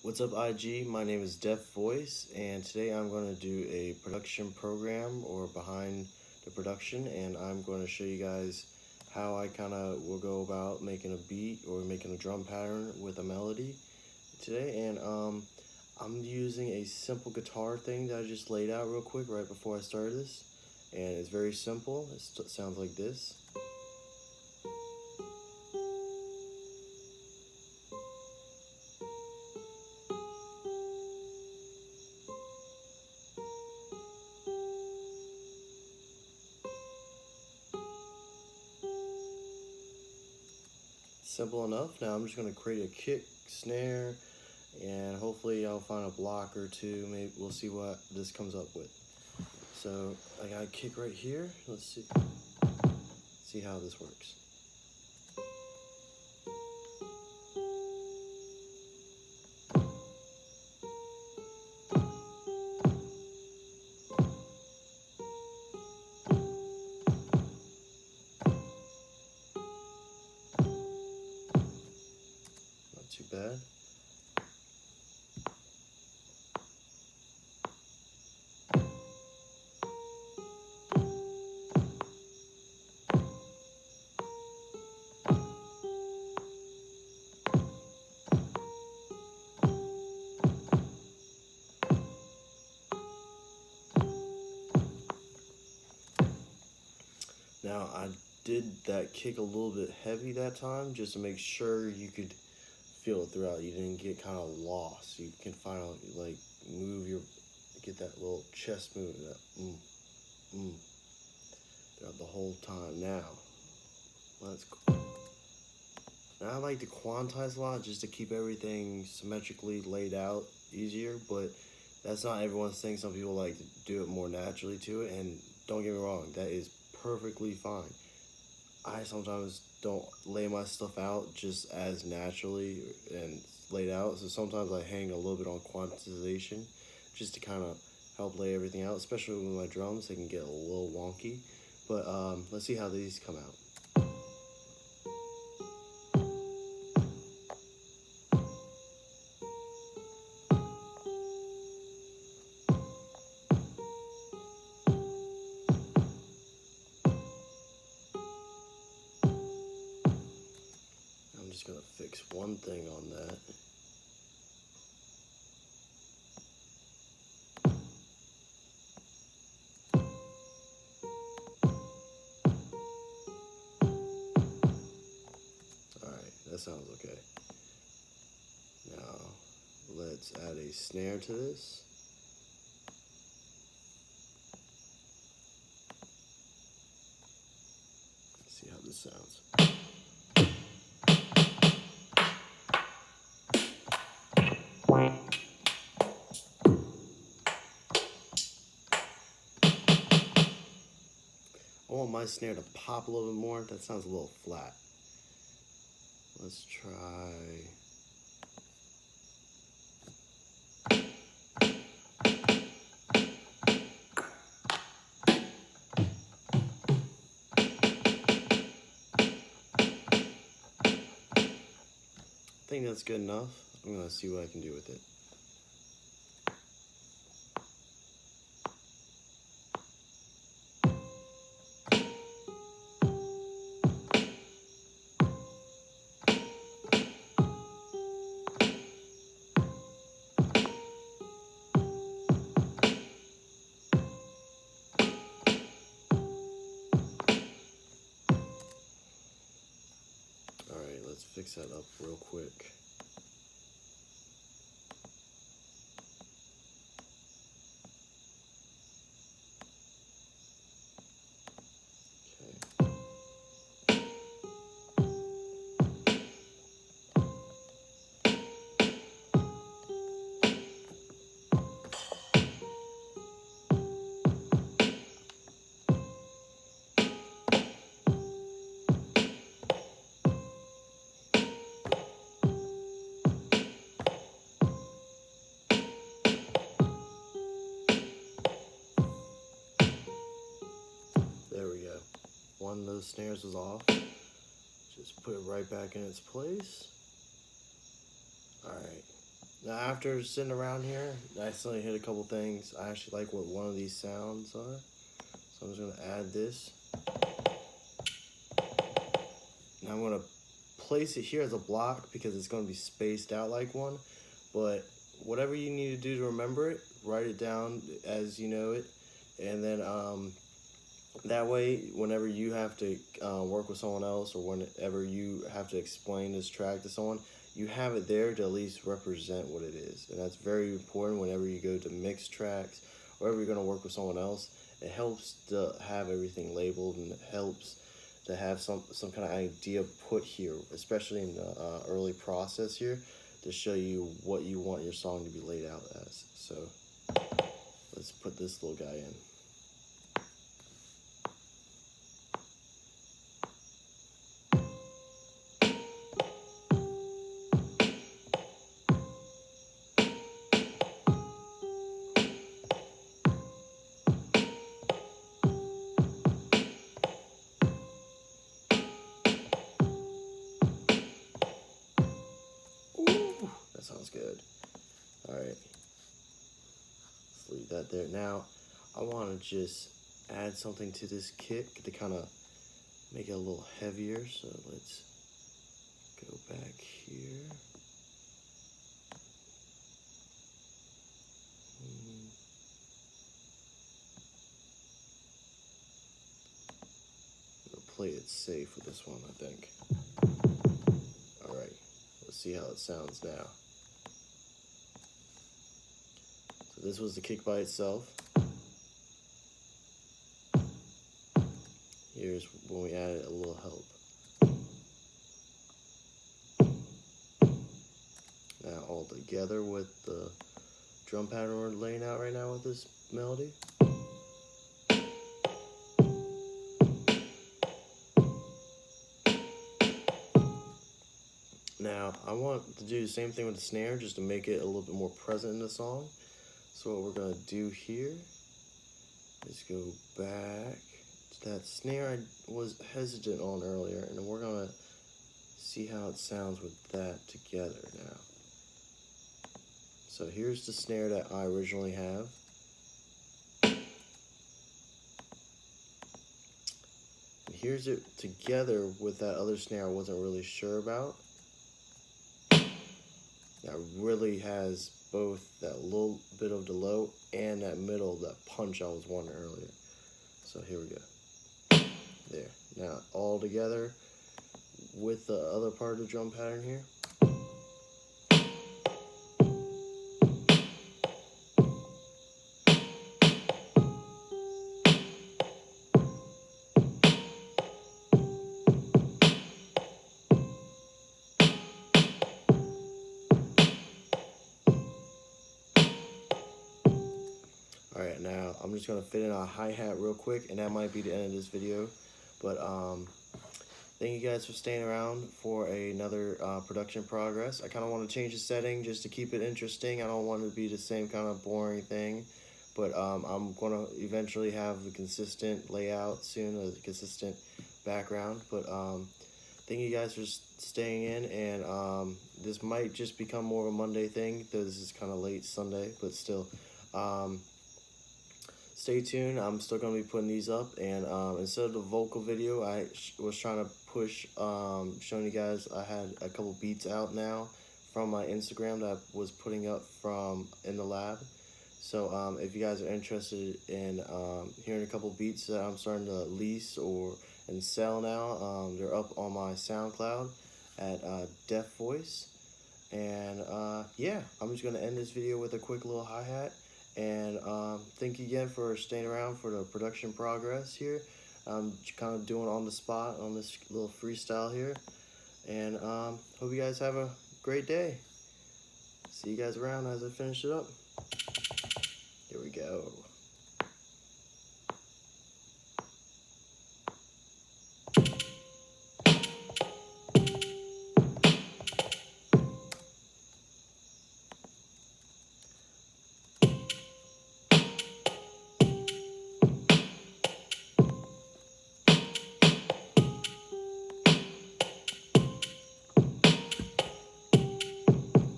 What's up, IG? My name is Def Voice, and today I'm going to do a production program or behind the production, and I'm going to show you guys how I kind of will go about making a beat or making a drum pattern with a melody today. And I'm using a simple guitar thing that I just laid out real quick right before I started this, and it's very simple. It sounds like this. Simple enough. Now I'm just going to create a kick, snare, and hopefully I'll find a block or two. Maybe we'll see what this comes up with. So I got a kick right here. Let's see how this works. Not too bad. Now I did that kick a little bit heavy that time just to make sure you could feel it throughout. You didn't get kind of lost. You can finally like get that little chest moving throughout the whole time. Now I like to quantize a lot just to keep everything symmetrically laid out easier, but that's not everyone's thing. Some people like to do it more naturally to it, and don't get me wrong, that is perfectly fine. I sometimes don't lay my stuff out just as naturally and laid out, so sometimes I hang a little bit on quantization just to kind of help lay everything out, especially with my drums. They can get a little wonky, but let's see how these come out. I'm just gonna fix one thing on that. Alright, that sounds okay. Now, let's add a snare to this. Let's see how this sounds. I want my snare to pop a little bit more. That sounds a little flat. Let's try. I think that's good enough. I'm gonna see what I can do with it. Alright, let's fix that up real quick. There we go. One of those snares was off. Just put it right back in its place. Alright, Now after sitting around here, I accidentally hit a couple things. I actually like what one of these sounds are. So I'm just gonna add this. Now I'm gonna place it here as a block because it's gonna be spaced out like one. But whatever you need to do to remember it, write it down as you know it. And then that way, whenever you have to work with someone else or whenever you have to explain this track to someone, you have it there to at least represent what it is. And that's very important whenever you go to mix tracks or whenever you're going to work with someone else. It helps to have everything labeled, and it helps to have some kind of idea put here, especially in the early process here, to show you what you want your song to be laid out as. So let's put this little guy in. Ooh, that sounds good. All right, let's leave that there. Now, I want to just add something to this kick to kind of make it a little heavier. So let's go back here. I'm gonna play it safe with this one, I think. All right, let's see how it sounds now. So this was the kick by itself. Here's when we added a little help. Now all together with the drum pattern we're laying out right now with this melody. Now I want to do the same thing with the snare just to make it a little bit more present in the song. So what we're gonna do here is go back to that snare I was hesitant on earlier, and then we're gonna see how it sounds with that together now. So here's the snare that I originally have. And here's it together with that other snare I wasn't really sure about. That really has both that little bit of the low and that middle, that punch I was wanting earlier. So here we go. There. Now all together with the other part of the drum pattern here. Alright, now I'm just going to fit in a hi-hat real quick, and that might be the end of this video. But thank you guys for staying around for another production progress. I kind of want to change the setting just to keep it interesting. I don't want it to be the same kind of boring thing. But I'm going to eventually have a consistent layout soon, a consistent background. But thank you guys for staying in, and this might just become more of a Monday thing, though this is kind of late Sunday, but still. Stay tuned. I'm still going to be putting these up, and instead of the vocal video, I was trying to push showing you guys I had a couple beats out now from my Instagram that I was putting up from in the lab. So if you guys are interested in hearing a couple beats that I'm starting to lease and sell now, they're up on my SoundCloud at Deaf Voice. And yeah, I'm just going to end this video with a quick little hi-hat. And thank you again for staying around for the production progress here. I'm kind of doing on the spot on this little freestyle here. And hope you guys have a great day. See you guys around as I finish it up. Here we go.